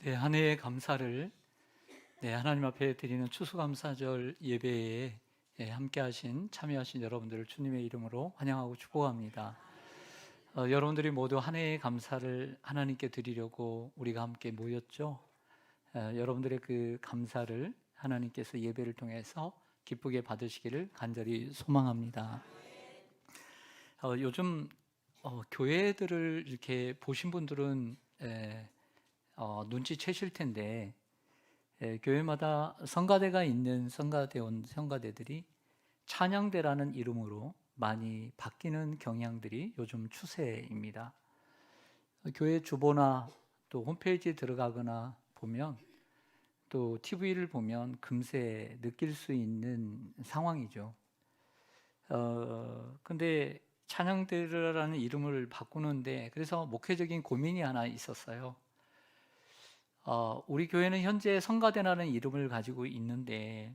네, 한 해의 감사를 하나님 앞에 드리는 추수감사절 예배에 함께하신 참여하신 여러분들을 주님의 이름으로 환영하고 축복합니다. 여러분들이 모두 한 해의 감사를 하나님께 드리려고 우리가 함께 모였죠. 여러분들의 그 감사를 하나님께서 예배를 통해서 기쁘게 받으시기를 간절히 소망합니다. 요즘 교회들을 이렇게 보신 분들은 눈치채실 텐데 교회마다 성가대가 있는 성가대들이 찬양대라는 이름으로 많이 바뀌는 경향들이 요즘 추세입니다. 교회 주보나 또 홈페이지에 들어가거나 보면 또 TV를 보면 금세 느낄 수 있는 상황이죠. 근데 찬양대라는 이름을 바꾸는데 그래서 목회적인 고민이 하나 있었어요. 우리 교회는 현재 성가대라는 이름을 가지고 있는데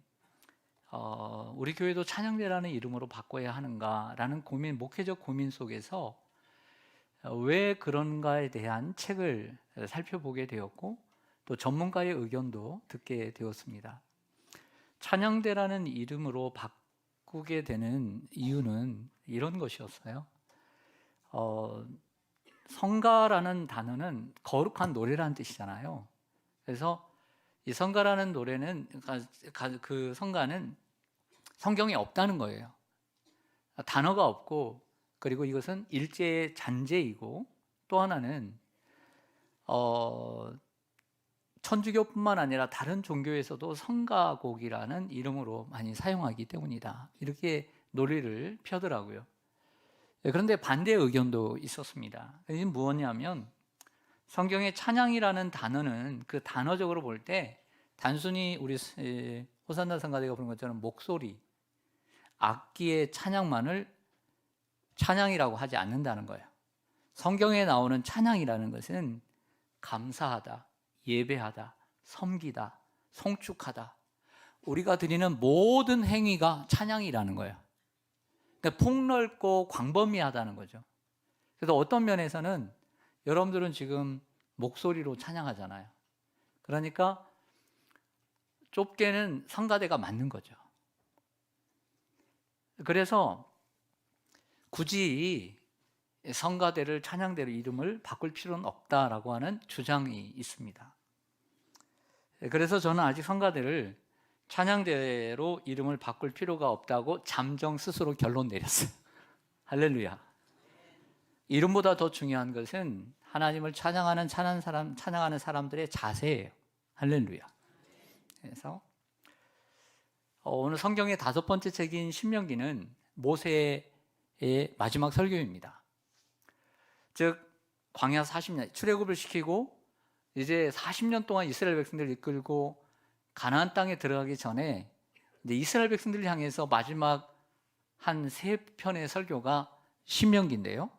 우리 교회도 찬양대라는 이름으로 바꿔야 하는가라는 고민, 목회적 고민 속에서 왜 그런가에 대한 책을 살펴보게 되었고 또 전문가의 의견도 듣게 되었습니다. 찬양대라는 이름으로 바꾸게 되는 이유는 이런 것이었어요. 성가라는 단어는 거룩한 노래라는 뜻이잖아요. 그래서 이 성가라는 노래는 그 성가는 성경에 없다는 거예요. 단어가 없고 그리고 이것은 일제의 잔재이고 또 하나는 천주교뿐만 아니라 다른 종교에서도 성가곡이라는 이름으로 많이 사용하기 때문이다. 이렇게 논리를 펴더라고요. 그런데 반대 의견도 있었습니다. 이게 무엇이냐면 성경의 찬양이라는 단어는 그 단어적으로 볼 때 단순히 우리 호산나 성가대가 부른 것처럼 목소리, 악기의 찬양만을 찬양이라고 하지 않는다는 거예요. 성경에 나오는 찬양이라는 것은 감사하다, 예배하다, 섬기다, 송축하다, 우리가 드리는 모든 행위가 찬양이라는 거예요. 그러니까 폭넓고 광범위하다는 거죠. 그래서 어떤 면에서는 여러분들은 지금 목소리로 찬양하잖아요. 그러니까 좁게는 성가대가 맞는 거죠. 그래서 굳이 성가대를 찬양대로 이름을 바꿀 필요는 없다라고 하는 주장이 있습니다. 그래서 저는 아직 성가대를 찬양대로 이름을 바꿀 필요가 없다고 잠정 스스로 결론 내렸어요. 할렐루야. 이름보다 더 중요한 것은 하나님을 찬양하는 사람들의 자세예요. 할렐루야. 그래서 오늘 성경의 5번째 책인 신명기는 모세의 마지막 설교입니다. 즉 광야 40년 출애굽을 시키고 이제 40년 동안 이스라엘 백성들을 이끌고 가나안 땅에 들어가기 전에 이제 이스라엘 백성들을 향해서 마지막 한 3편의 설교가 신명기인데요.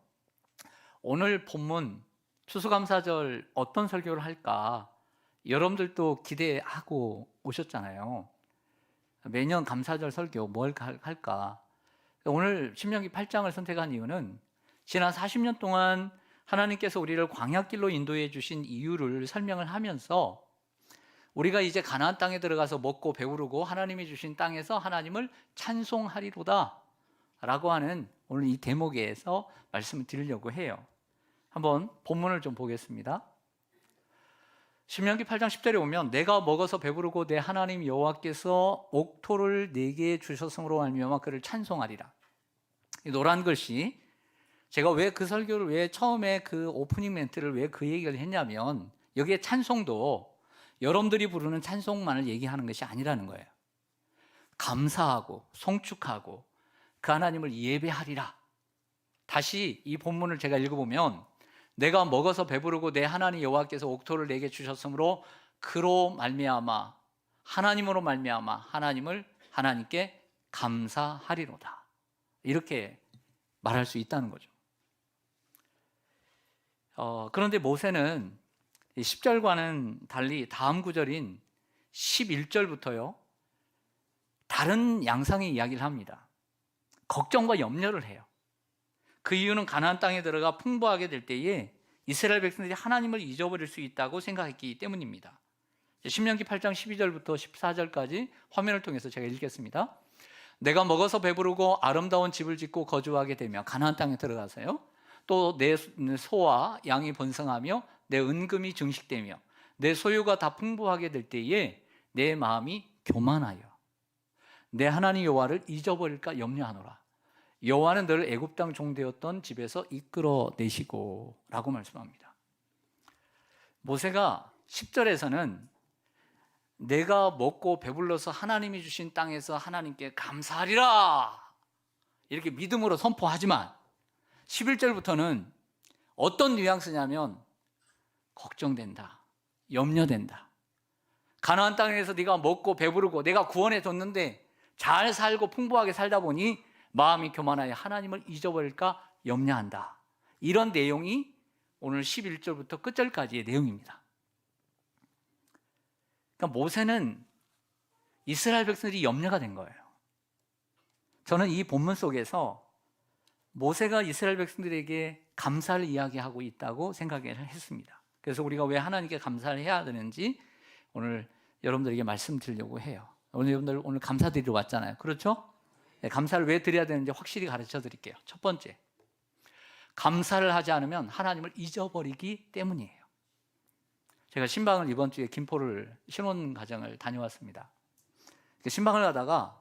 오늘 본문 추수감사절 어떤 설교를 할까 여러분들도 기대하고 오셨잖아요. 매년 감사절 설교 뭘 할까. 오늘 신명기 8장을 선택한 이유는 지난 40년 동안 하나님께서 우리를 광야길로 인도해 주신 이유를 설명을 하면서 우리가 이제 가나안 땅에 들어가서 먹고 배부르고 하나님이 주신 땅에서 하나님을 찬송하리로다 라고 하는 오늘 이 대목에서 말씀을 드리려고 해요. 한번 본문을 좀 보겠습니다. 신명기 8장 10절에 오면 내가 먹어서 배부르고 내 하나님 여호와께서 옥토를 내게 주셨으므로 말미암아 그를 찬송하리라. 이 노란 글씨, 제가 왜 그 설교를 왜 처음에 그 오프닝 멘트를 왜 그 얘기를 했냐면 여기에 찬송도 여러분들이 부르는 찬송만을 얘기하는 것이 아니라는 거예요. 감사하고 송축하고 그 하나님을 예배하리라. 다시 이 본문을 제가 읽어보면 내가 먹어서 배부르고 내 하나님 여호와께서 옥토를 내게 주셨으므로 그로 말미암아 하나님으로 말미암아 하나님께 감사하리로다. 이렇게 말할 수 있다는 거죠. 그런데 모세는 10절과는 달리 다음 구절인 11절부터요 다른 양상의 이야기를 합니다. 걱정과 염려를 해요. 그 이유는 가나안 땅에 들어가 풍부하게 될 때에 이스라엘 백성들이 하나님을 잊어버릴 수 있다고 생각했기 때문입니다. 신명기 8장 12절부터 14절까지 화면을 통해서 제가 읽겠습니다. 내가 먹어서 배부르고 아름다운 집을 짓고 거주하게 되며 가나안 땅에 들어가서요, 또 내 소와 양이 번성하며 내 은금이 증식되며 내 소유가 다 풍부하게 될 때에 내 마음이 교만하여 내 하나님 여호와를 잊어버릴까 염려하노라. 여호와는 너를 애굽 땅 종되었던 집에서 이끌어내시고 라고 말씀합니다. 모세가 10절에서는 내가 먹고 배불러서 하나님이 주신 땅에서 하나님께 감사하리라 이렇게 믿음으로 선포하지만 11절부터는 어떤 뉘앙스냐면 걱정된다, 염려된다. 가나안 땅에서 네가 먹고 배부르고 내가 구원해 줬는데 잘 살고 풍부하게 살다 보니 마음이 교만하여 하나님을 잊어버릴까 염려한다. 이런 내용이 오늘 11절부터 끝절까지의 내용입니다. 그러니까 모세는 이스라엘 백성들이 염려가 된 거예요. 저는 이 본문 속에서 모세가 이스라엘 백성들에게 감사를 이야기하고 있다고 생각을 했습니다. 그래서 우리가 왜 하나님께 감사를 해야 되는지 오늘 여러분들에게 말씀드리려고 해요. 여러분들 오늘 감사드리러 왔잖아요. 그렇죠? 네, 감사를 왜 드려야 되는지 확실히 가르쳐 드릴게요. 첫 번째, 감사를 하지 않으면 하나님을 잊어버리기 때문이에요. 제가 신방을 이번 주에 김포를 신혼가정을 다녀왔습니다. 신방을 가다가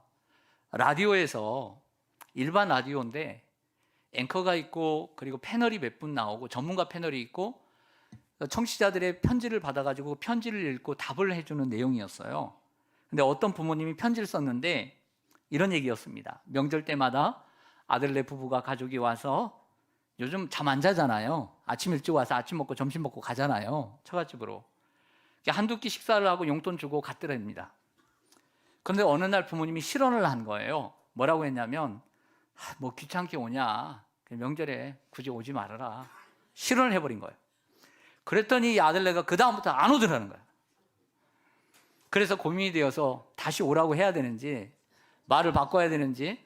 라디오에서 일반 라디오인데 앵커가 있고 그리고 패널이 몇 분 나오고 전문가 패널이 있고 청취자들의 편지를 받아가지고 편지를 읽고 답을 해주는 내용이었어요. 근데 어떤 부모님이 편지를 썼는데 이런 얘기였습니다. 명절 때마다 아들네 부부가 가족이 와서 요즘 잠 안 자잖아요. 아침 일찍 와서 아침 먹고 점심 먹고 가잖아요. 처갓집으로. 한두 끼 식사를 하고 용돈 주고 갔더랍니다. 그런데 어느 날 부모님이 실언을 한 거예요. 뭐라고 했냐면 뭐 귀찮게 오냐, 명절에 굳이 오지 말아라. 실언을 해버린 거예요. 그랬더니 이 아들네가 그 다음부터 안 오더라는 거예요. 그래서 고민이 되어서 다시 오라고 해야 되는지 말을 바꿔야 되는지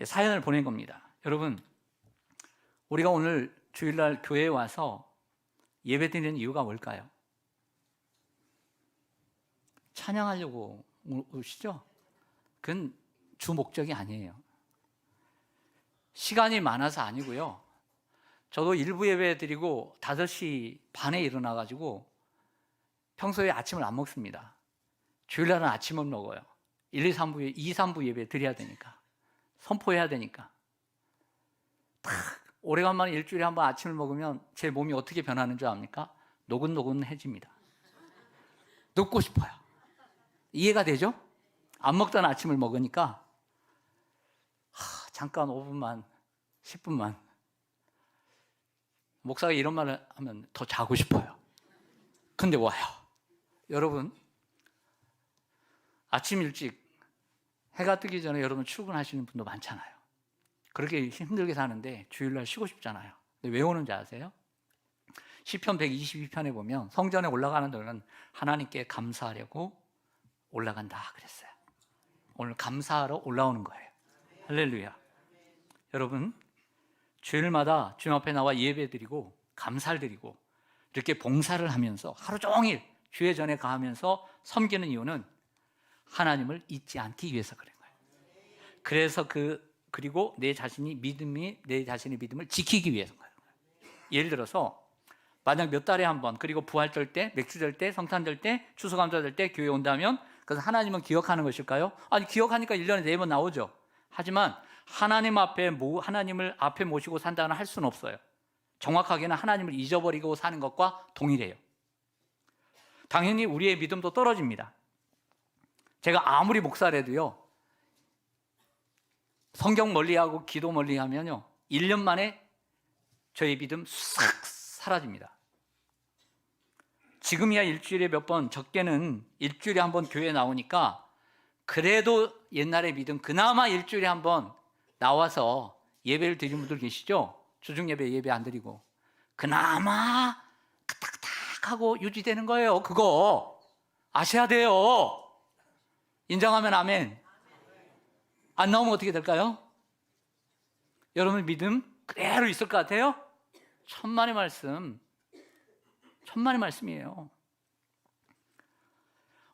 사연을 보낸 겁니다. 여러분, 우리가 오늘 주일날 교회에 와서 예배 드리는 이유가 뭘까요? 찬양하려고 오시죠? 그건 주 목적이 아니에요. 시간이 많아서 아니고요. 저도 일부 예배 드리고 5시 반에 일어나가지고 평소에 아침을 안 먹습니다. 주일날은 아침을 먹어요. 2, 3부 예배 드려야 되니까. 선포해야 되니까. 딱 오래간만에 일주일에 한 번 아침을 먹으면 제 몸이 어떻게 변하는 줄 압니까? 노근노근해집니다. 눕고 싶어요. 이해가 되죠? 안 먹던 아침을 먹으니까 잠깐 5분만 10분만 목사가 이런 말을 하면 더 자고 싶어요. 근데 와요. 여러분, 아침 일찍 해가 뜨기 전에 여러분 출근하시는 분도 많잖아요. 그렇게 힘들게 사는데 주일날 쉬고 싶잖아요. 근데 왜 오는지 아세요? 시편 122편에 보면 성전에 올라가는 데는 하나님께 감사하려고 올라간다 그랬어요. 오늘 감사하러 올라오는 거예요. 할렐루야. 여러분, 주일마다 주님 앞에 나와 예배드리고 감사를 드리고 이렇게 봉사를 하면서 하루 종일 주의 전에 가면서 섬기는 이유는 하나님을 잊지 않기 위해서 그런 거예요. 그래서 그리고 내 자신의 믿음을 지키기 위해서인 거예요. 예를 들어서 만약 몇 달에 한 번, 그리고 부활절 때, 맥주절 때, 성탄절 때, 추수감사절 때 교회 온다면 그래서 하나님은 기억하는 것일까요? 아니, 기억하니까 1년에 4번 나오죠. 하지만 하나님을 앞에 모시고 산다는 할 수는 없어요. 정확하게는 하나님을 잊어버리고 사는 것과 동일해요. 당연히 우리의 믿음도 떨어집니다. 제가 아무리 목사라도요, 성경 멀리하고 기도 멀리하면요 1년 만에 저희 믿음 싹 사라집니다. 지금이야 일주일에 몇 번, 적게는 일주일에 한 번 교회에 나오니까 그래도 옛날의 믿음, 그나마 일주일에 한 번 나와서 예배를 드리는 분들 계시죠? 주중 예배 안 드리고 그나마 끄탁끄탁하고 유지되는 거예요. 그거 아셔야 돼요. 인정하면 아멘. 안 나오면 어떻게 될까요? 여러분 믿음 그대로 있을 것 같아요? 천만의 말씀. 천만의 말씀이에요.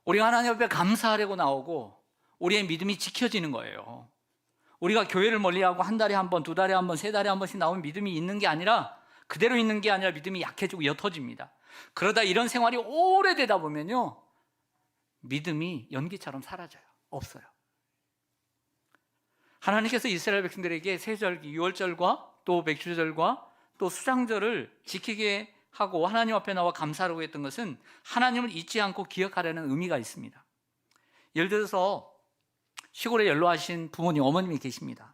우리가 하나님 앞에 감사하려고 나오고 우리의 믿음이 지켜지는 거예요. 우리가 교회를 멀리하고 한 달에 한 번, 두 달에 한 번, 세 달에 한 번씩 나오면 믿음이 있는 게 아니라, 그대로 있는 게 아니라 믿음이 약해지고 옅어집니다. 그러다 이런 생활이 오래되다 보면요, 믿음이 연기처럼 사라져요. 없어요. 하나님께서 이스라엘 백성들에게 세절기, 유월절과 또 맥주절과 또 수장절을 지키게 하고 하나님 앞에 나와 감사하라고 했던 것은 하나님을 잊지 않고 기억하려는 의미가 있습니다. 예를 들어서 시골에 연로하신 부모님, 어머님이 계십니다.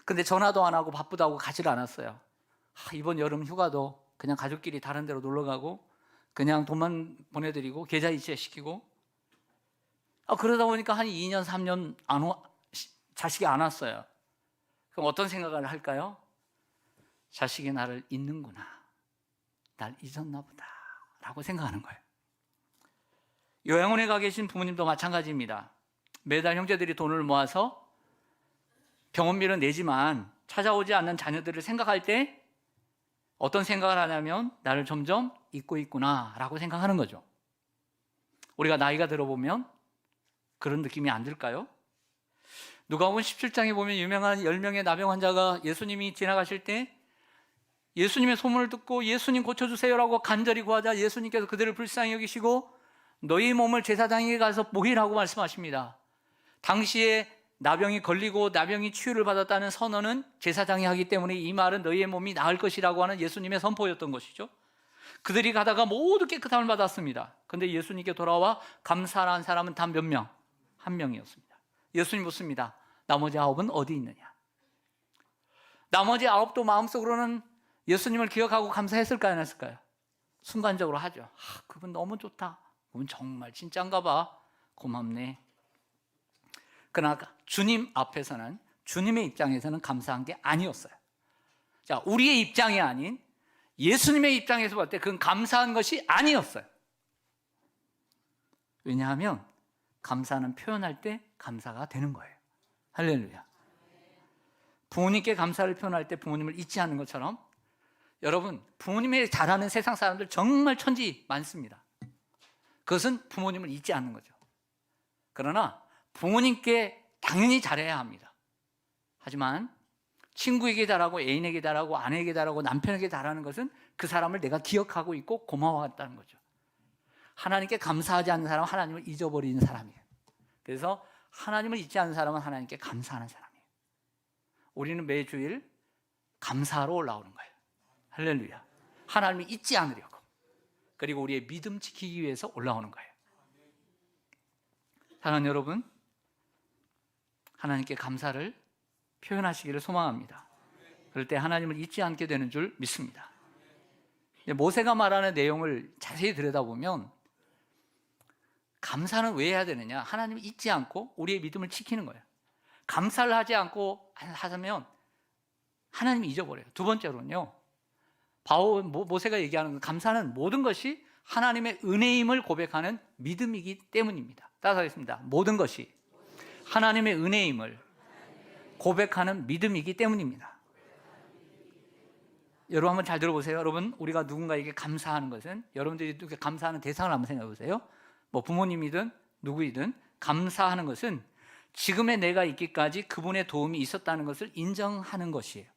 근데 전화도 안 하고 바쁘다고 가지를 않았어요. 이번 여름 휴가도 그냥 가족끼리 다른 데로 놀러 가고 그냥 돈만 보내드리고 계좌 이체시키고, 그러다 보니까 한 2년 3년 자식이 안 왔어요. 그럼 어떤 생각을 할까요? 자식이 나를 잊는구나, 날 잊었나 보다 라고 생각하는 거예요. 요양원에 가 계신 부모님도 마찬가지입니다. 매달 형제들이 돈을 모아서 병원비는 내지만 찾아오지 않는 자녀들을 생각할 때 어떤 생각을 하냐면, 나를 점점 잊고 있구나 라고 생각하는 거죠. 우리가 나이가 들어보면 그런 느낌이 안 들까요? 누가복음 17장에 보면 유명한 10명의 나병 환자가 예수님이 지나가실 때 예수님의 소문을 듣고 예수님 고쳐주세요라고 간절히 구하자 예수님께서 그들을 불쌍히 여기시고 너희 몸을 제사장에게 가서 모이라고 말씀하십니다. 당시에 나병이 걸리고 나병이 치유를 받았다는 선언은 제사장이 하기 때문에 이 말은 너희의 몸이 나을 것이라고 하는 예수님의 선포였던 것이죠. 그들이 가다가 모두 깨끗함을 받았습니다. 그런데 예수님께 돌아와 감사한 사람은 단 몇 명? 한 명이었습니다. 예수님 묻습니다. 나머지 9은 어디 있느냐? 나머지 9도 마음속으로는 예수님을 기억하고 감사했을까요? 안 했을까요? 순간적으로 하죠. 그분 너무 좋다, 그분 정말 진짜인가 봐, 고맙네. 그러나 주님 앞에서는, 주님의 입장에서는 감사한 게 아니었어요. 자, 우리의 입장이 아닌 예수님의 입장에서 볼 때 그건 감사한 것이 아니었어요. 왜냐하면 감사는 표현할 때 감사가 되는 거예요. 할렐루야. 부모님께 감사를 표현할 때 부모님을 잊지 않는 것처럼, 여러분, 부모님의 잘하는 세상 사람들 정말 천지 많습니다. 그것은 부모님을 잊지 않는 거죠. 그러나 부모님께 당연히 잘해야 합니다. 하지만 친구에게 잘하고 애인에게 잘하고 아내에게 잘하고 남편에게 잘하는 것은 그 사람을 내가 기억하고 있고 고마워한다는 거죠. 하나님께 감사하지 않는 사람은 하나님을 잊어버리는 사람이에요. 그래서 하나님을 잊지 않는 사람은 하나님께 감사하는 사람이에요. 우리는 매주일 감사하러 올라오는 거예요. 할렐루야. 하나님을 잊지 않으려고, 그리고 우리의 믿음 지키기 위해서 올라오는 거예요. 사랑하는 여러분, 하나님께 감사를 표현하시기를 소망합니다. 그럴 때 하나님을 잊지 않게 되는 줄 믿습니다. 모세가 말하는 내용을 자세히 들여다보면 감사는 왜 해야 되느냐? 하나님을 잊지 않고 우리의 믿음을 지키는 거예요. 감사를 하지 않고 하면 하나님이 잊어버려요. 두 번째로는요, 모세가 얘기하는 건 감사는 모든 것이 하나님의 은혜임을 고백하는 믿음이기 때문입니다. 따라서 하겠습니다. 모든 것이 하나님의 은혜임을 고백하는 믿음이기 때문입니다. 여러분 한번 잘 들어보세요. 여러분, 우리가 누군가에게 감사하는 것은, 여러분들이 감사하는 대상을 한번 생각해 보세요. 부모님이든 누구이든 감사하는 것은 지금의 내가 있기까지 그분의 도움이 있었다는 것을 인정하는 것이에요.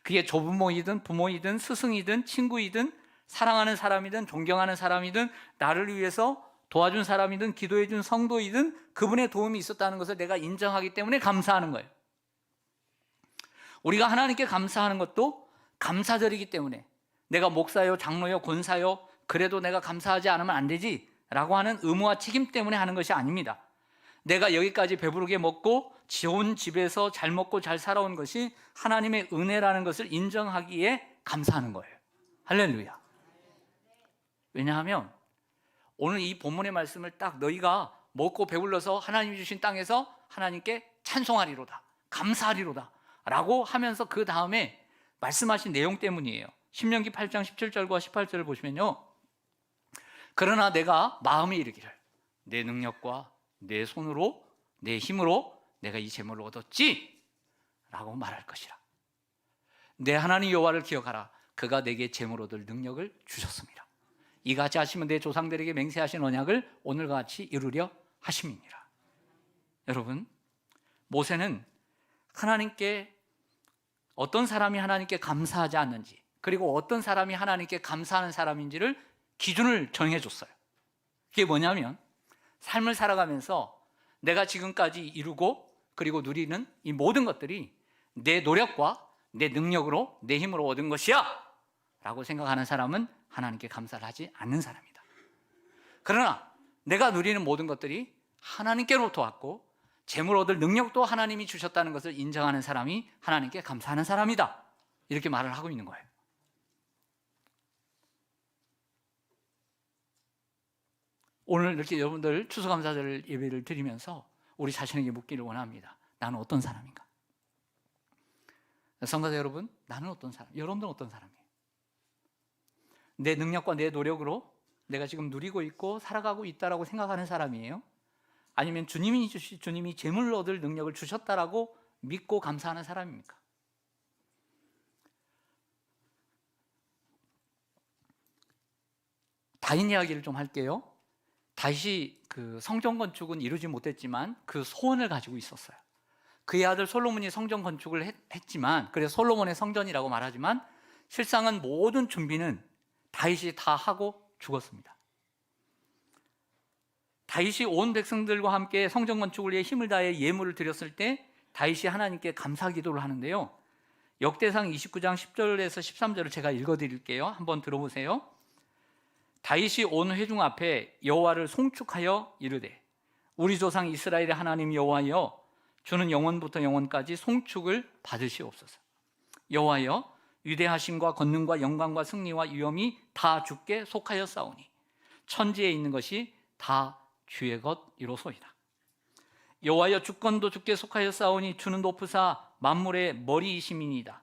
그게 조부모이든 부모이든 스승이든 친구이든 사랑하는 사람이든 존경하는 사람이든 나를 위해서 도와준 사람이든 기도해준 성도이든 그분의 도움이 있었다는 것을 내가 인정하기 때문에 감사하는 거예요. 우리가 하나님께 감사하는 것도 감사절이기 때문에, 내가 목사요, 장로요, 권사요, 그래도 내가 감사하지 않으면 안 되지 라고 하는 의무와 책임 때문에 하는 것이 아닙니다. 내가 여기까지 배부르게 먹고 좋은 집에서 잘 먹고 잘 살아온 것이 하나님의 은혜라는 것을 인정하기에 감사하는 거예요. 할렐루야. 왜냐하면 오늘 이 본문의 말씀을 딱 너희가 먹고 배불러서 하나님이 주신 땅에서 하나님께 찬송하리로다, 감사하리로다 라고 하면서 그 다음에 말씀하신 내용 때문이에요. 신명기 8장 17절과 18절을 보시면요, 그러나 내가 마음에 이르기를 내 능력과 내 손으로 내 힘으로 내가 이 재물을 얻었지 라고 말할 것이라. 내 하나님 여호와를 기억하라. 그가 내게 재물 얻을 능력을 주셨습니다. 이같이 하시면 내 조상들에게 맹세하신 언약을 오늘과 같이 이루려 하심이니라. 여러분, 모세는 하나님께 어떤 사람이 하나님께 감사하지 않는지, 그리고 어떤 사람이 하나님께 감사하는 사람인지를 기준을 정해줬어요. 그게 뭐냐면 삶을 살아가면서 내가 지금까지 이루고 그리고 누리는 이 모든 것들이 내 노력과 내 능력으로 내 힘으로 얻은 것이야 라고 생각하는 사람은 하나님께 감사를 하지 않는 사람이다. 그러나 내가 누리는 모든 것들이 하나님께로부터 왔고 재물 얻을 능력도 하나님이 주셨다는 것을 인정하는 사람이 하나님께 감사하는 사람이다, 이렇게 말을 하고 있는 거예요. 오늘 이렇게 여러분들 추수감사절 예배를 드리면서 우리 자신에게 묻기를 원합니다. 나는 어떤 사람인가? 성도자 여러분, 나는 어떤 사람? 여러분들은 어떤 사람이에요? 내 능력과 내 노력으로 내가 지금 누리고 있고 살아가고 있다라고 생각하는 사람이에요? 아니면 주님이 재물을 얻을 능력을 주셨다라고 믿고 감사하는 사람입니까? 다윗 이야기를 좀 할게요. 다윗이 그 성전 건축은 이루지 못했지만 그 소원을 가지고 있었어요. 그의 아들 솔로몬이 성전 건축을 했지만, 그래서 솔로몬의 성전이라고 말하지만 실상은 모든 준비는 다윗이 다 하고 죽었습니다. 다윗이 온 백성들과 함께 성전 건축을 위해 힘을 다해 예물을 드렸을 때 다윗이 하나님께 감사 기도를 하는데요, 역대상 29장 10절에서 13절을 제가 읽어드릴게요. 한번 들어보세요. 다윗이 온 회중 앞에 여호와를 송축하여 이르되, 우리 조상 이스라엘의 하나님 여호와여, 주는 영원부터 영원까지 송축을 받으시옵소서. 여호와여, 위대하심과 권능과 영광과 승리와 위엄이 다 주께 속하였사오니 천지에 있는 것이 다 주의 것이로소이다. 여호와여, 주권도 주께 속하였사오니 주는 높으사 만물의 머리이심이니이다.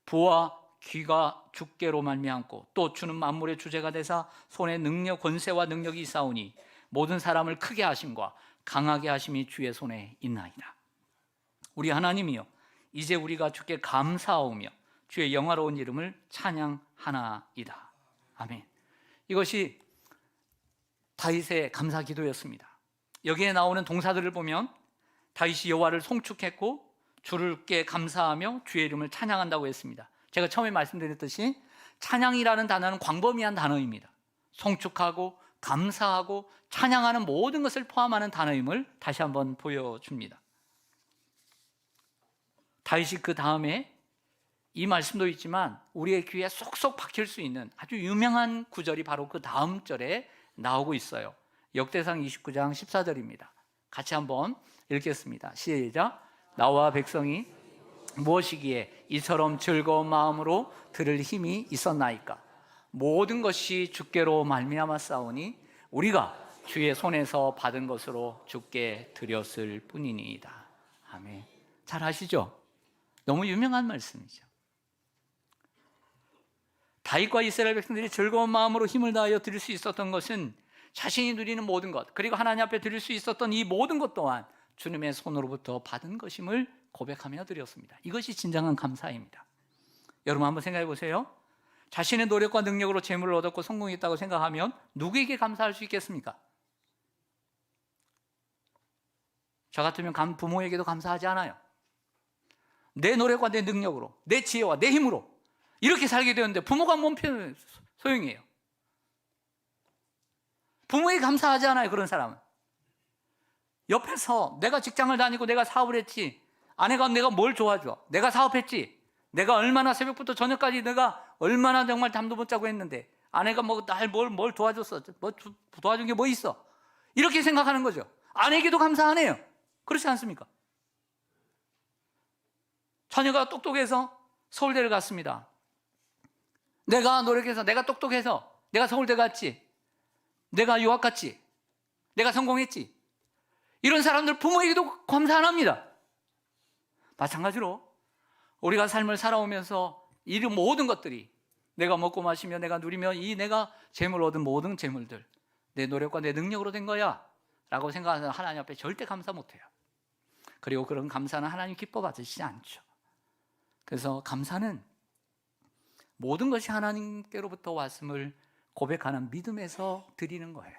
부와 귀가 주께로 말미암고 또 주는 만물의 주제가 되사 손에 능력, 권세와 능력이 있사오니 모든 사람을 크게 하심과 강하게 하심이 주의 손에 있나이다. 우리 하나님이여, 이제 우리가 주께 감사하오며 주의 영화로운 이름을 찬양하나이다. 아멘. 이것이 다윗의 감사 기도였습니다. 여기에 나오는 동사들을 보면 다윗이 여호와를 송축했고 주께 감사하며 주의 이름을 찬양한다고 했습니다. 제가 처음에 말씀드렸듯이 찬양이라는 단어는 광범위한 단어입니다. 송축하고 감사하고 찬양하는 모든 것을 포함하는 단어임을 다시 한번 보여줍니다. 다윗이 그 다음에 이 말씀도 있지만 우리의 귀에 쏙쏙 박힐 수 있는 아주 유명한 구절이 바로 그 다음 절에 나오고 있어요. 역대상 29장 14절입니다. 같이 한번 읽겠습니다. 시작. 나와 백성이 무엇이기에 이처럼 즐거운 마음으로 들을 힘이 있었나이까? 모든 것이 주께로 말미암았사오니 우리가 주의 손에서 받은 것으로 주께 드렸을 뿐이니이다. 아멘. 잘 아시죠? 너무 유명한 말씀이죠. 다윗과 이스라엘 백성들이 즐거운 마음으로 힘을 다하여 드릴 수 있었던 것은 자신이 누리는 모든 것, 그리고 하나님 앞에 드릴 수 있었던 이 모든 것 또한 주님의 손으로부터 받은 것임을 고백하며 드렸습니다. 이것이 진정한 감사입니다. 여러분 한번 생각해 보세요. 자신의 노력과 능력으로 재물을 얻었고 성공했다고 생각하면 누구에게 감사할 수 있겠습니까? 저 같으면 부모에게도 감사하지 않아요. 내 노력과 내 능력으로, 내 지혜와 내 힘으로 이렇게 살게 되었는데 부모가 뭔 소용이에요? 부모에게 감사하지 않아요. 그런 사람은 옆에서 내가 직장을 다니고 내가 사업을 했지, 아내가 내가 뭘 도와줘, 내가 사업했지, 내가 얼마나 새벽부터 저녁까지 내가 얼마나 정말 잠도 못 자고 했는데 아내가 뭐 날 뭘 도와줬어, 뭐 도와준 게 뭐 있어, 이렇게 생각하는 거죠. 아내에게도 감사 안 해요. 그렇지 않습니까? 자녀가 똑똑해서 서울대를 갔습니다. 내가 노력해서, 내가 똑똑해서 내가 서울대 갔지, 내가 유학 갔지, 내가 성공했지, 이런 사람들 부모에게도 감사 안 합니다. 마찬가지로 우리가 삶을 살아오면서 이 모든 것들이 내가 먹고 마시며 내가 누리며 이 내가 재물 얻은 모든 재물들 내 노력과 내 능력으로 된 거야 라고 생각하는 하나님 앞에 절대 감사 못해요. 그리고 그런 감사는 하나님 기뻐 받으시지 않죠. 그래서 감사는 모든 것이 하나님께로부터 왔음을 고백하는 믿음에서 드리는 거예요.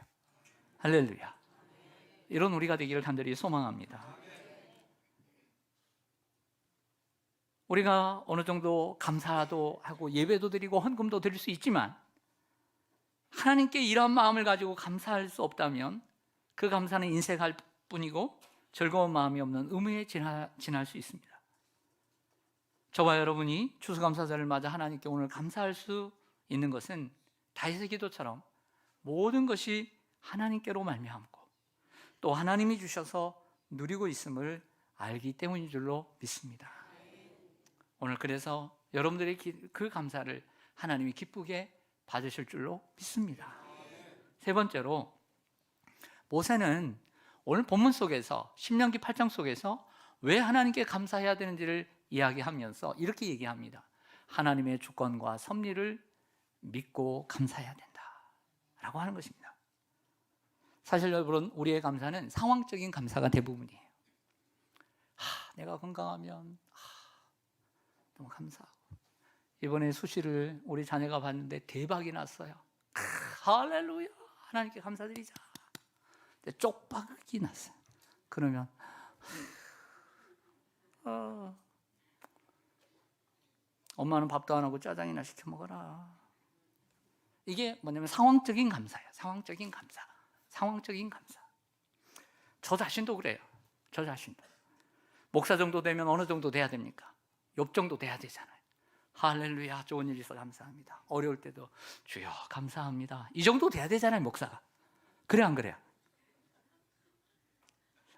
할렐루야. 이런 우리가 되기를 간절히 소망합니다. 우리가 어느 정도 감사도 하고 예배도 드리고 헌금도 드릴 수 있지만 하나님께 이런 마음을 가지고 감사할 수 없다면 그 감사는 인색할 뿐이고 즐거운 마음이 없는 의무에 지날 수 있습니다. 저와 여러분이 추수감사절을 맞아 하나님께 오늘 감사할 수 있는 것은 다윗의 기도처럼 모든 것이 하나님께로 말미암고 또 하나님이 주셔서 누리고 있음을 알기 때문인 줄로 믿습니다. 오늘 그래서 여러분들의 그 감사를 하나님이 기쁘게 받으실 줄로 믿습니다. 세 번째로, 모세는 오늘 본문 속에서 신명기 8장 속에서 왜 하나님께 감사해야 되는지를 이야기하면서 이렇게 얘기합니다. 하나님의 주권과 섭리를 믿고 감사해야 된다 라고 하는 것입니다. 사실 여러분, 우리의 감사는 상황적인 감사가 대부분이에요. 내가 건강하면 너무 감사하고, 이번에 수시를 우리 자녀가 봤는데 대박이 났어요. 할렐루야, 하나님께 감사드리자. 근데 쪽박이 났어요. 그러면 엄마는 밥도 안 하고 짜장이나 시켜 먹어라. 이게 뭐냐면 상황적인 감사예요. 상황적인 감사. 상황적인 감사. 저 자신도 그래요. 저 자신도. 목사 정도 되면 어느 정도 돼야 됩니까? 욥 정도 돼야 되잖아요. 할렐루야, 좋은 일 있어 감사합니다. 어려울 때도 주여 감사합니다. 이 정도 돼야 되잖아요, 목사가. 그래 안 그래요?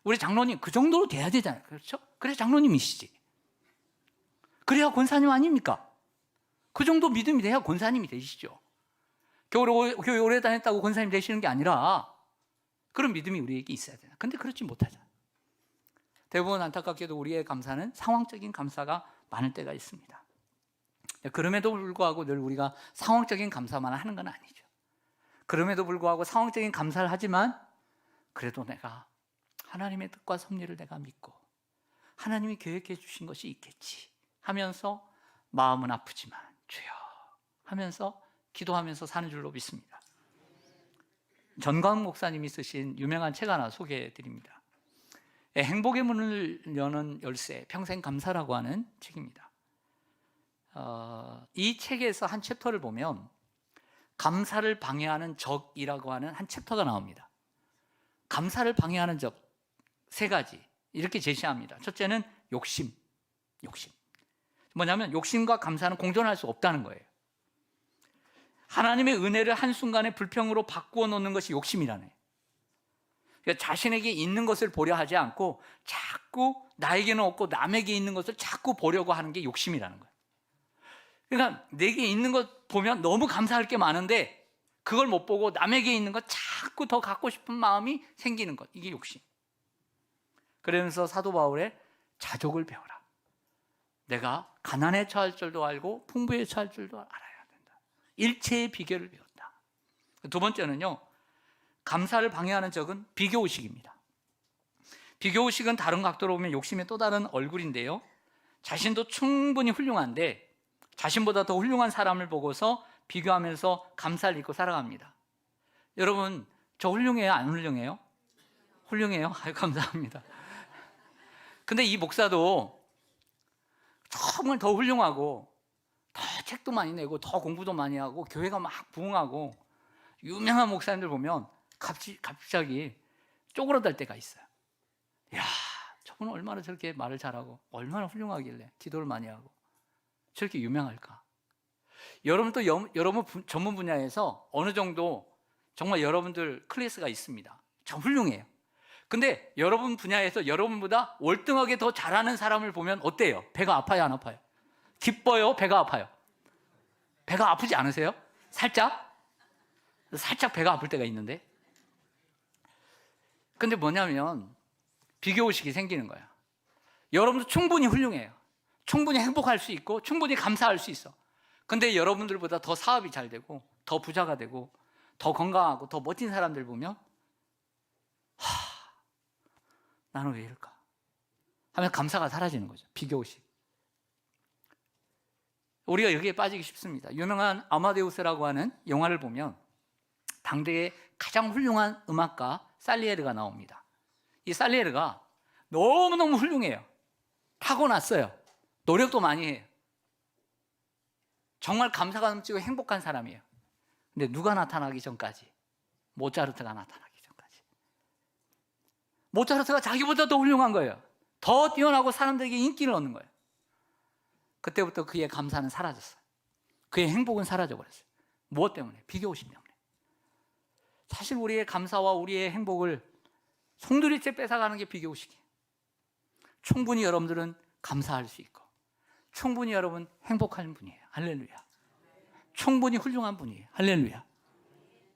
우리 장로님 그 정도로 돼야 되잖아요. 그렇죠? 그래 장로님이시지. 그래야 권사님 아닙니까? 그 정도 믿음이 돼야 권사님이 되시죠. 교회 오래 다녔다고 권사님 되시는 게 아니라 그런 믿음이 우리에게 있어야 돼요. 근데 그렇지 못하잖아요. 대부분 안타깝게도 우리의 감사는 상황적인 감사가 많을 때가 있습니다. 그럼에도 불구하고 늘 우리가 상황적인 감사만 하는 건 아니죠. 그럼에도 불구하고 상황적인 감사를 하지만 그래도 내가 하나님의 뜻과 섭리를 내가 믿고 하나님이 계획해 주신 것이 있겠지 하면서 마음은 아프지만 주여 하면서 기도하면서 사는 줄로 믿습니다. 전광 목사님이 쓰신 유명한 책 하나 소개해 드립니다. 행복의 문을 여는 열쇠, 평생 감사라고 하는 책입니다. 이 책에서 한 챕터를 보면 감사를 방해하는 적이라고 하는 한 챕터가 나옵니다. 감사를 방해하는 적 세 가지 이렇게 제시합니다. 첫째는 욕심. 뭐냐면 욕심과 감사는 공존할 수 없다는 거예요. 하나님의 은혜를 한순간에 불평으로 바꾸어 놓는 것이 욕심이라네. 그러니까 자신에게 있는 것을 보려 하지 않고 자꾸 나에게는 없고 남에게 있는 것을 자꾸 보려고 하는 게 욕심이라는 거예요. 그러니까 내게 있는 것 보면 너무 감사할 게 많은데 그걸 못 보고 남에게 있는 것 자꾸 더 갖고 싶은 마음이 생기는 것, 이게 욕심. 그러면서 사도 바울의 자족을 배워라. 내가 가난에 처할 줄도 알고 풍부에 처할 줄도 알아야 된다. 일체의 비결을 배웠다. 두 번째는요, 감사를 방해하는 적은 비교의식입니다. 비교의식은 다른 각도로 보면 욕심의 또 다른 얼굴인데요, 자신도 충분히 훌륭한데 자신보다 더 훌륭한 사람을 보고서 비교하면서 감사를 잊고 살아갑니다. 여러분, 저 훌륭해요? 안 훌륭해요? 훌륭해요? 아유, 감사합니다. 근데 이 목사도 정말 더 훌륭하고 더 책도 많이 내고 더 공부도 많이 하고 교회가 막 부흥하고 유명한 목사님들 보면 갑자기 쪼그라들 때가 있어요. 야, 저분은 얼마나 저렇게 말을 잘하고 얼마나 훌륭하길래 기도를 많이 하고 저렇게 유명할까? 여러분도 여러분 전문 분야에서 어느 정도 정말 여러분들 클래스가 있습니다. 참 훌륭해요. 근데 여러분 분야에서 여러분보다 월등하게 더 잘하는 사람을 보면 어때요? 배가 아파요, 안 아파요? 기뻐요, 배가 아파요? 배가 아프지 않으세요? 살짝 배가 아플 때가 있는데. 근데 뭐냐면 비교의식이 생기는 거야. 여러분도 충분히 훌륭해요. 충분히 행복할 수 있고 충분히 감사할 수 있어. 근데 여러분들보다 더 사업이 잘 되고 더 부자가 되고 더 건강하고 더 멋진 사람들 보면 나는 왜 이럴까? 하면 감사가 사라지는 거죠. 비교의식. 우리가 여기에 빠지기 쉽습니다. 유명한 아마데우스라고 하는 영화를 보면 당대의 가장 훌륭한 음악가 살리에르가 나옵니다. 이 살리에르가 너무너무 훌륭해요. 타고났어요. 노력도 많이 해요. 정말 감사가 넘치고 행복한 사람이에요. 근데 누가 나타나기 전까지? 모차르트가 나타나기 전까지. 모차르트가 자기보다 더 훌륭한 거예요. 더 뛰어나고 사람들에게 인기를 얻는 거예요. 그때부터 그의 감사는 사라졌어요. 그의 행복은 사라져버렸어요. 무엇 때문에? 비교심 때문에. 사실 우리의 감사와 우리의 행복을 송두리째 뺏어가는 게 비교의식이에요. 충분히 여러분들은 감사할 수 있고 충분히 여러분 행복한 분이에요. 할렐루야. 충분히 훌륭한 분이에요. 할렐루야.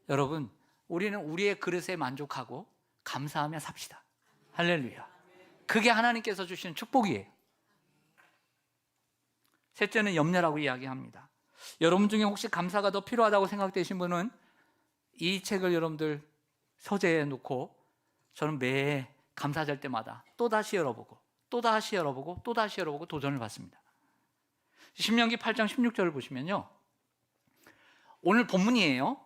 여러분, 우리는 우리의 그릇에 만족하고 감사하며 삽시다. 할렐루야. 그게 하나님께서 주신 축복이에요. 셋째는 염려라고 이야기합니다. 여러분 중에 혹시 감사가 더 필요하다고 생각되신 분은 이 책을 여러분들 서재에 놓고 저는 매 감사절 때마다 또다시 열어보고 또다시 열어보고 또다시 열어보고 도전을 받습니다. 신명기 8장 16절을 보시면요, 오늘 본문이에요.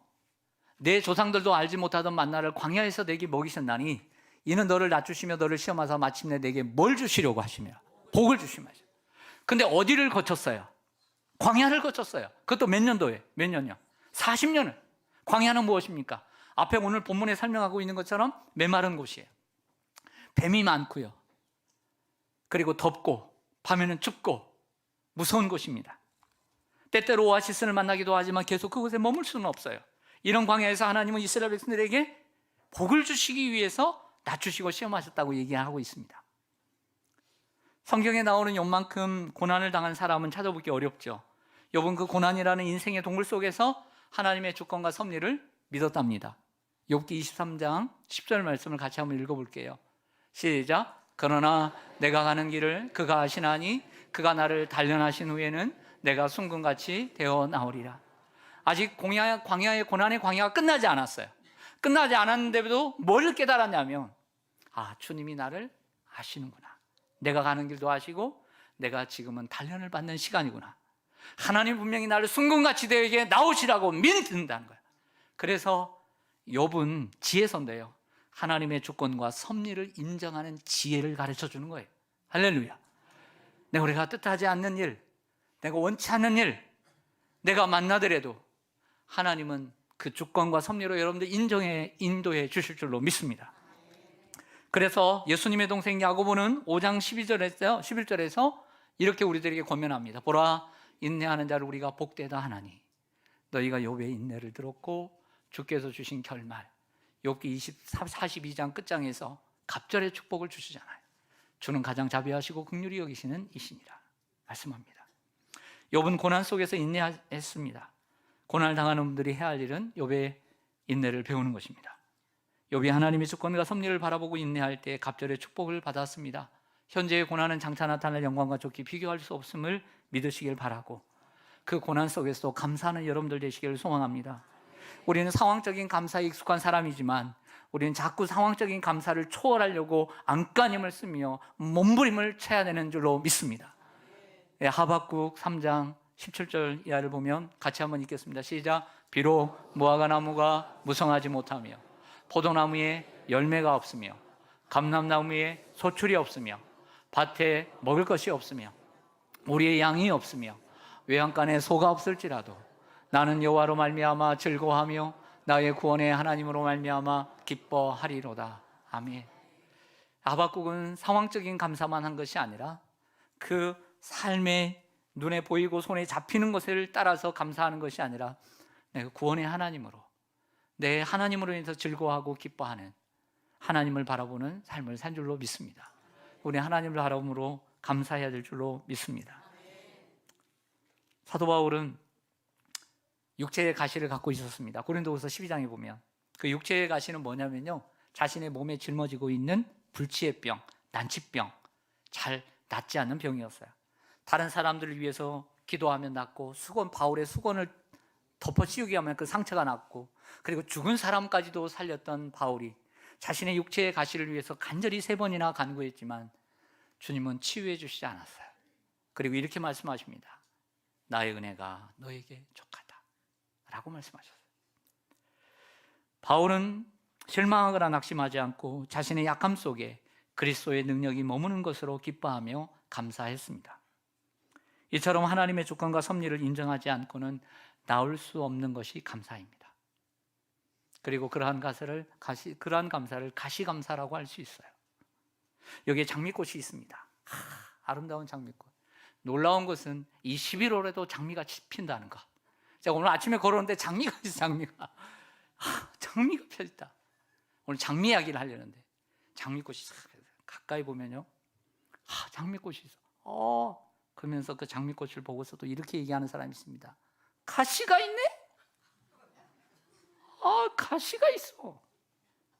내 조상들도 알지 못하던 만나를 광야에서 내게 먹이셨나니 이는 너를 낮추시며 너를 시험하사 마침내 내게 뭘 주시려고 하시며 복을 주시며 하시며. 근데 어디를 거쳤어요? 광야를 거쳤어요. 그것도 몇 년도에? 몇 년이요? 40년을. 광야는 무엇입니까? 앞에 오늘 본문에 설명하고 있는 것처럼 메마른 곳이에요. 뱀이 많고요, 그리고 덥고 밤에는 춥고 무서운 곳입니다. 때때로 오아시스를 만나기도 하지만 계속 그곳에 머물 수는 없어요. 이런 광야에서 하나님은 이스라엘 백성들에게 복을 주시기 위해서 낮추시고 시험하셨다고 얘기하고 있습니다. 성경에 나오는 요만큼 고난을 당한 사람은 찾아보기 어렵죠. 욥은 그 고난이라는 인생의 동굴 속에서 하나님의 주권과 섭리를 믿었답니다. 욥기 23장 10절 말씀을 같이 한번 읽어볼게요. 시작. 그러나 내가 가는 길을 그가 아시나니 그가 나를 단련하신 후에는 내가 순금같이 되어 나오리라. 아직 광야의 고난의 광야가 끝나지 않았어요. 끝나지 않았는데도 뭘 깨달았냐면, 아, 주님이 나를 아시는구나. 내가 가는 길도 아시고 내가 지금은 단련을 받는 시간이구나. 하나님 분명히 나를 순금같이 되게 나오시라고 믿는다는 거예요. 그래서 욥은 지혜서인데요, 하나님의 주권과 섭리를 인정하는 지혜를 가르쳐 주는 거예요. 할렐루야. 우리가 뜻하지 않는 일, 내가 원치 않는 일, 내가 만나더라도 하나님은 그 주권과 섭리로 여러분들 인도해 주실 줄로 믿습니다. 그래서 예수님의 동생 야고보는 5장 11절에서 이렇게 우리들에게 권면합니다. 보라, 인내하는 자를 우리가 복되다 하나니 너희가 욥의 인내를 들었고 주께서 주신 결말, 욥기 42장 끝장에서 갑절의 축복을 주시잖아요. 주는 가장 자비하시고 긍휼히 여기시는 이시니라 말씀합니다. 욥은 고난 속에서 인내했습니다. 고난을 당하는 분들이 해야 할 일은 욥의 인내를 배우는 것입니다. 욥이 하나님의 주권과 섭리를 바라보고 인내할 때 갑절의 축복을 받았습니다. 현재의 고난은 장차 나타날 영광과 좋게 비교할 수 없음을 믿으시길 바라고 그 고난 속에서도 감사하는 여러분들 되시기를 소망합니다. 우리는 상황적인 감사에 익숙한 사람이지만 우리는 자꾸 상황적인 감사를 초월하려고 안간힘을 쓰며 몸부림을 쳐야 되는 줄로 믿습니다. 하박국 3장 17절 이하를 보면 같이 한번 읽겠습니다. 시작. 비록 무화과 나무가 무성하지 못하며 포도나무에 열매가 없으며 감람나무에 소출이 없으며 밭에 먹을 것이 없으며 우리의 양이 없으며 외양간에 소가 없을지라도 나는 여호와로 말미암아 즐거워하며 나의 구원의 하나님으로 말미암아 기뻐하리로다. 아멘. 하박국은 상황적인 감사만 한 것이 아니라 그 삶의 눈에 보이고 손에 잡히는 것을 따라서 감사하는 것이 아니라 내가 구원의 하나님으로, 내 하나님으로 인해서 즐거워하고 기뻐하는 하나님을 바라보는 삶을 산 줄로 믿습니다. 우리 하나님을 바라봄으로 감사해야 될 줄로 믿습니다. 사도 바울은 육체의 가시를 갖고 있었습니다. 고린도후서 12장에 보면 그 육체의 가시는 뭐냐면요, 자신의 몸에 짊어지고 있는 불치의 병, 난치병, 잘 낫지 않는 병이었어요. 다른 사람들을 위해서 기도하면 낫고 바울의 수건을 덮어씌우게 하면 그 상처가 낫고, 그리고 죽은 사람까지도 살렸던 바울이 자신의 육체의 가시를 위해서 간절히 3번이나 간구했지만 주님은 치유해 주시지 않았어요. 그리고 이렇게 말씀하십니다. 나의 은혜가 너에게 족하다 라고 말씀하셨어요. 바울은 실망하거나 낙심하지 않고 자신의 약함 속에 그리스도의 능력이 머무는 것으로 기뻐하며 감사했습니다. 이처럼 하나님의 주권과 섭리를 인정하지 않고는 나올 수 없는 것이 감사입니다. 그리고 그러한 감사를 가시감사라고 할 수 있어요. 여기에 장미꽃이 있습니다. 아름다운 장미꽃. 놀라운 것은 이 11월에도 장미가 핀다는 것. 제가 오늘 아침에 걸었는데 장미가 있어. 장미가 펴있다. 오늘 장미 이야기를 하려는데 장미꽃이 가까이 보면요, 장미꽃이 있어. 그러면서 그 장미꽃을 보고서도 이렇게 얘기하는 사람이 있습니다. 가시가 있네? 가시가 있어.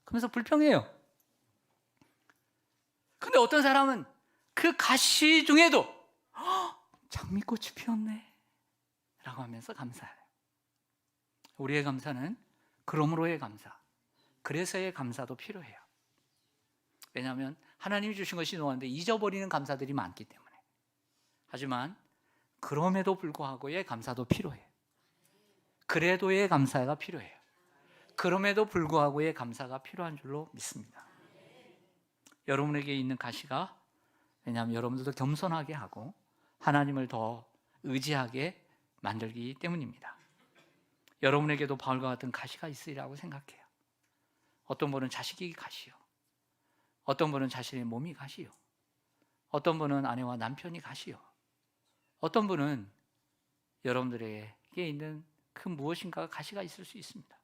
그러면서 불평해요. 근데 어떤 사람은 그 가시 중에도 장미꽃이 피었네 라고 하면서 감사해요. 우리의 감사는 그러므로의 감사, 그래서의 감사도 필요해요. 왜냐하면 하나님이 주신 것이 노하는데 잊어버리는 감사들이 많기 때문에. 하지만 그럼에도 불구하고의 감사도 필요해요. 그래도의 감사가 필요해요. 그럼에도 불구하고의 감사가 필요한 줄로 믿습니다. 여러분에게 있는 가시가, 왜냐하면 여러분들도 겸손하게 하고 하나님을 더 의지하게 만들기 때문입니다. 여러분에게도 바울과 같은 가시가 있으리라고 생각해요. 어떤 분은 자식이 가시요, 어떤 분은 자신의 몸이 가시요, 어떤 분은 아내와 남편이 가시요, 어떤 분은 여러분들에게 있는 그 무엇인가가 가시가 있을 수 있습니다.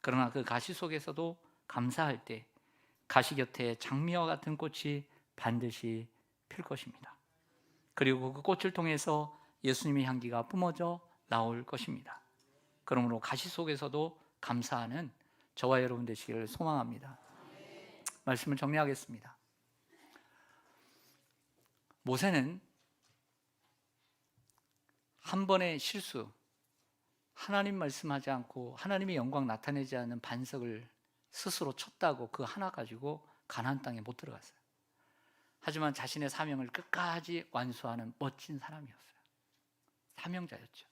그러나 그 가시 속에서도 감사할 때 가시 곁에 장미와 같은 꽃이 반드시 필 것입니다. 그리고 그 꽃을 통해서 예수님의 향기가 뿜어져 나올 것입니다. 그러므로 가시 속에서도 감사하는 저와 여러분 되시기를 소망합니다. 말씀을 정리하겠습니다. 모세는 한 번의 실수, 하나님 말씀하지 않고 하나님의 영광 나타내지 않는 반석을 스스로 쳤다고 그 하나 가지고 가나안 땅에 못 들어갔어요. 하지만 자신의 사명을 끝까지 완수하는 멋진 사람이었어요. 사명자였죠.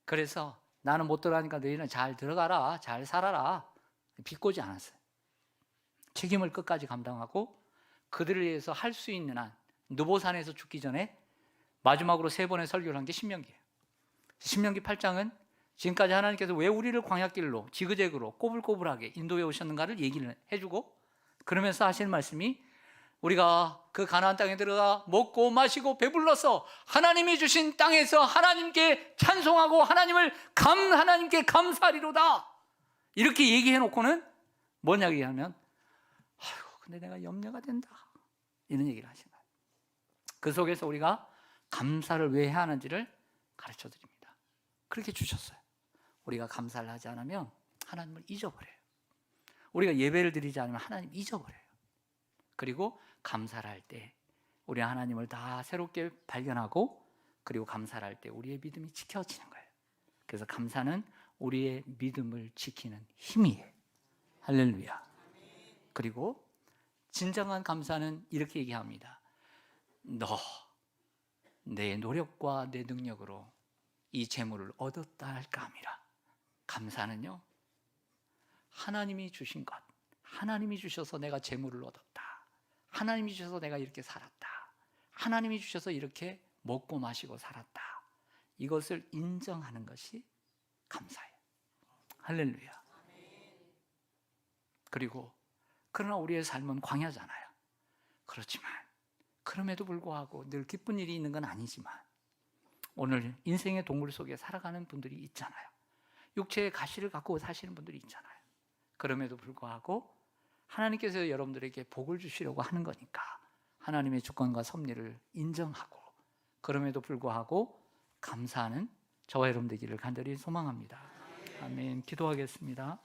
그래서 나는 못 들어가니까 너희는 잘 들어가라, 잘 살아라, 비꼬지 않았어요. 책임을 끝까지 감당하고 그들을 위해서 할 수 있는 한, 느보산에서 죽기 전에 마지막으로 3번의 설교를 한 게 신명기예요. 신명기 8장은 지금까지 하나님께서 왜 우리를 광야길로 지그재그로 꼬불꼬불하게 인도해 오셨는가를 얘기를 해주고, 그러면서 하시는 말씀이 우리가 그 가나안 땅에 들어가 먹고 마시고 배불러서 하나님이 주신 땅에서 하나님께 찬송하고 하나님께 감사하리로다, 이렇게 얘기해 놓고는 뭐냐 얘기하면 근데 내가 염려가 된다, 이런 얘기를 하시는 거예요. 그 속에서 우리가 감사를 왜 해야 하는지를 가르쳐 드립니다. 그렇게 주셨어요. 우리가 감사를 하지 않으면 하나님을 잊어버려요. 우리가 예배를 드리지 않으면 하나님 잊어버려요. 그리고 감사를 할 때 우리 하나님을 다 새롭게 발견하고, 그리고 감사를 할 때 우리의 믿음이 지켜지는 거예요. 그래서 감사는 우리의 믿음을 지키는 힘이에요. 할렐루야. 그리고 진정한 감사는 이렇게 얘기합니다. 너 내 노력과 내 능력으로 이 재물을 얻었다 할까 함이라. 감사는요, 하나님이 주신 것, 하나님이 주셔서 내가 재물을 얻었다, 하나님이 주셔서 내가 이렇게 살았다, 하나님이 주셔서 이렇게 먹고 마시고 살았다, 이것을 인정하는 것이 감사예요. 할렐루야. 그리고 그러나 우리의 삶은 광야잖아요. 그렇지만 그럼에도 불구하고 늘 기쁜 일이 있는 건 아니지만 오늘 인생의 동굴 속에 살아가는 분들이 있잖아요. 육체의 가시를 갖고 사시는 분들이 있잖아요. 그럼에도 불구하고 하나님께서 여러분들에게 복을 주시려고 하는 거니까 하나님의 주권과 섭리를 인정하고, 그럼에도 불구하고 감사하는 저와 여러분 되기를 간절히 소망합니다. 아멘. 기도하겠습니다.